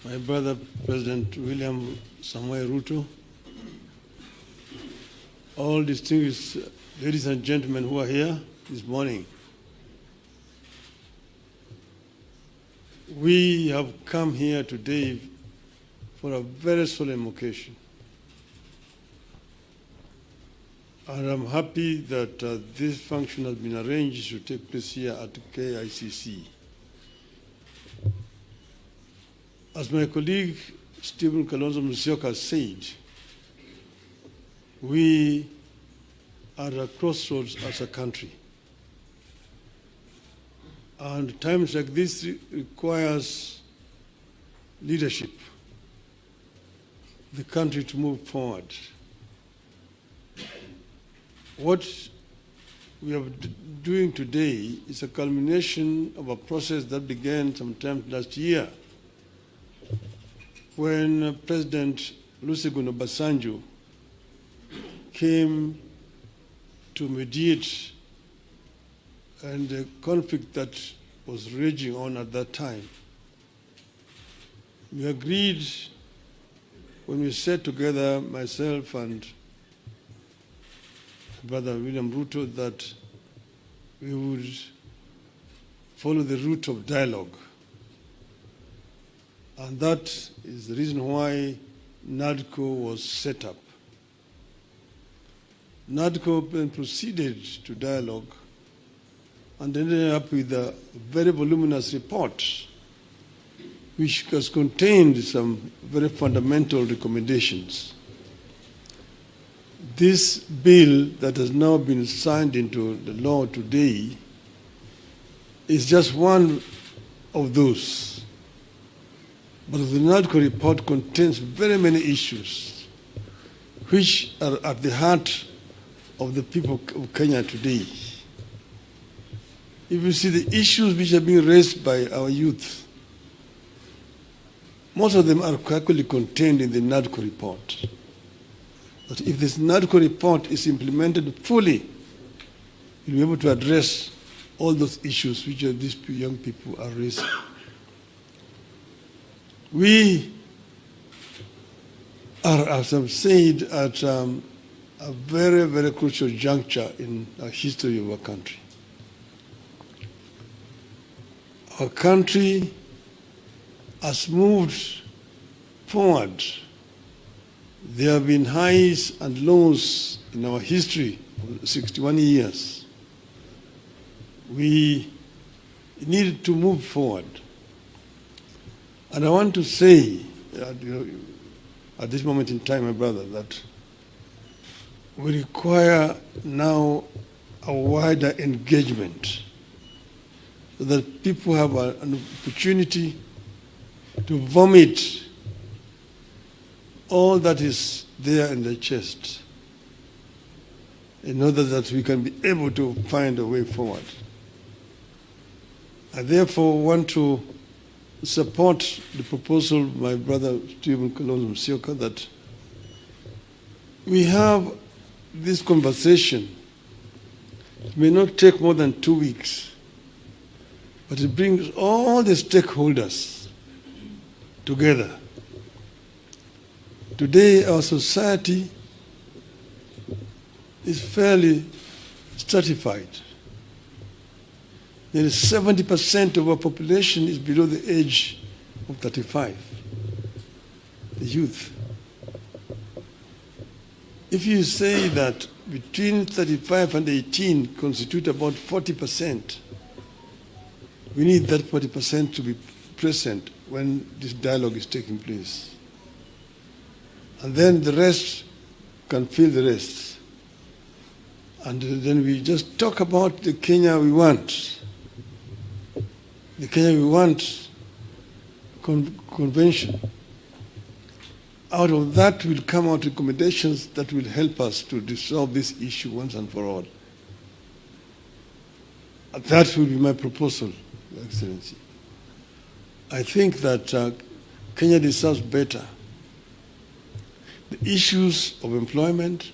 my brother President William Samoei Ruto, all distinguished ladies and gentlemen who are here this morning. We have come here today for a very solemn occasion. And I'm happy that this function has been arranged to take place here at KICC. As my colleague Stephen Kalonzo Musyoka said, we are at a crossroads as a country. And times like this requires leadership, the country to move forward. What we are doing today is a culmination of a process that began sometime last year when President Olusegun Obasanjo came to mediate and the conflict that was raging on at that time. We agreed when we sat together, myself and Brother William Ruto, that we would follow the route of dialogue. And that is the reason why NADCO was set up. NADCO then proceeded to dialogue and ended up with a very voluminous report which has contained some very fundamental recommendations. This bill that has now been signed into the law today is just one of those. But the NADCO report contains very many issues which are at the heart of the people of Kenya today. If you see the issues which are being raised by our youth, most of them are actually contained in the NADCO report. But if this NADCO report is implemented fully, you'll be able to address all those issues which these young people are raising. We are, as I've said, at a very, very crucial juncture in the history of our country. Our country has moved forward. There have been highs and lows in our history of 61 years. We need to move forward. And I want to say, at this moment in time, my brother, that we require now a wider engagement so that people have an opportunity to vomit all that is there in their chest in order that we can be able to find a way forward. I therefore want to support the proposal of my brother Stephen Kalonzo Musyoka that we have this conversation. It may not take more than 2 weeks, but it brings all the stakeholders together. Today, our society is fairly stratified. Nearly 70% of our population is below the age of 35, the youth. If you say that between 35 and 18 constitute about 40%, we need that 40% to be present when this dialogue is taking place. And then the rest can fill the rest. And then we just talk about the Kenya we want. The Kenya we want convention. Out of that will come out recommendations that will help us to resolve this issue once and for all. That will be my proposal, Your Excellency. I think that Kenya deserves better. The issues of employment,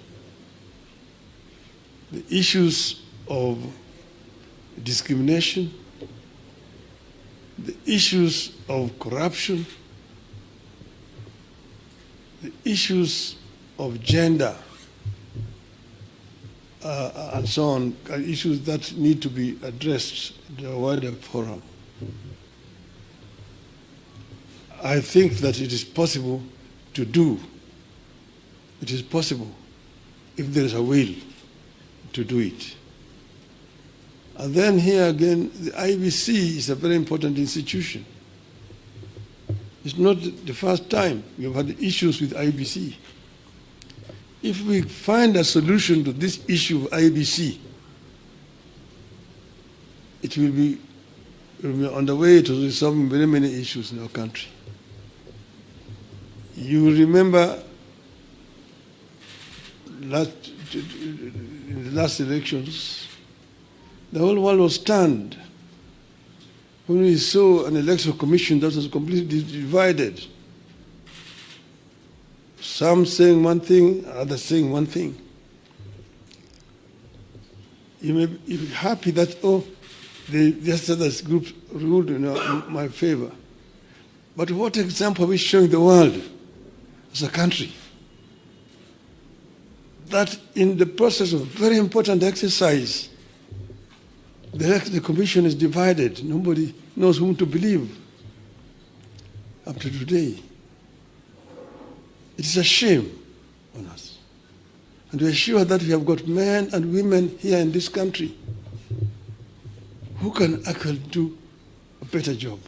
the issues of discrimination, the issues of corruption, issues of gender and so on are issues that need to be addressed in a wider forum. I think that it is possible to do. It is possible if there is a will to do it. And then here again, the IBC is a very important institution. It's not the first time we have had issues with IBC. If we find a solution to this issue of IBC, it will be on the way to resolving very many issues in our country. You remember in the last elections, the whole world was stunned when we saw an electoral commission that was completely divided. Some saying one thing, others saying one thing. You may be happy that, the other group ruled in my favor. But what example are we showing the world as a country? That in the process of very important exercise, the commission is divided. Nobody knows whom to believe up to today. It is a shame on us. And we are sure that we have got men and women here in this country who can actually do a better job.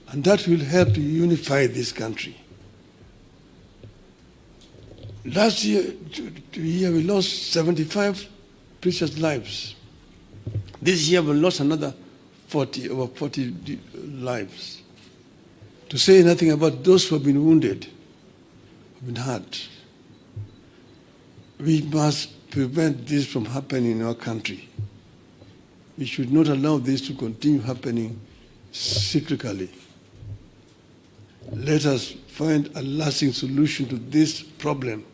And that will help to unify this country. Last year, we lost 75 precious lives. This year we lost another over 40 lives. To say nothing about those who have been wounded, who have been hurt. We must prevent this from happening in our country. We should not allow this to continue happening cyclically. Let us find a lasting solution to this problem.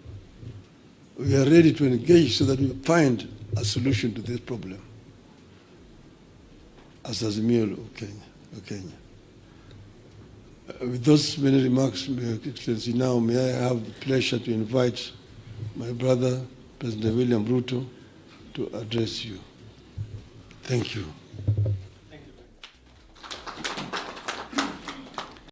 We are ready to engage so that we find a solution to this problem. As Azimio of Kenya. With those many remarks, Your Excellency, now may I have the pleasure to invite my brother, President William Ruto, to address you. Thank you.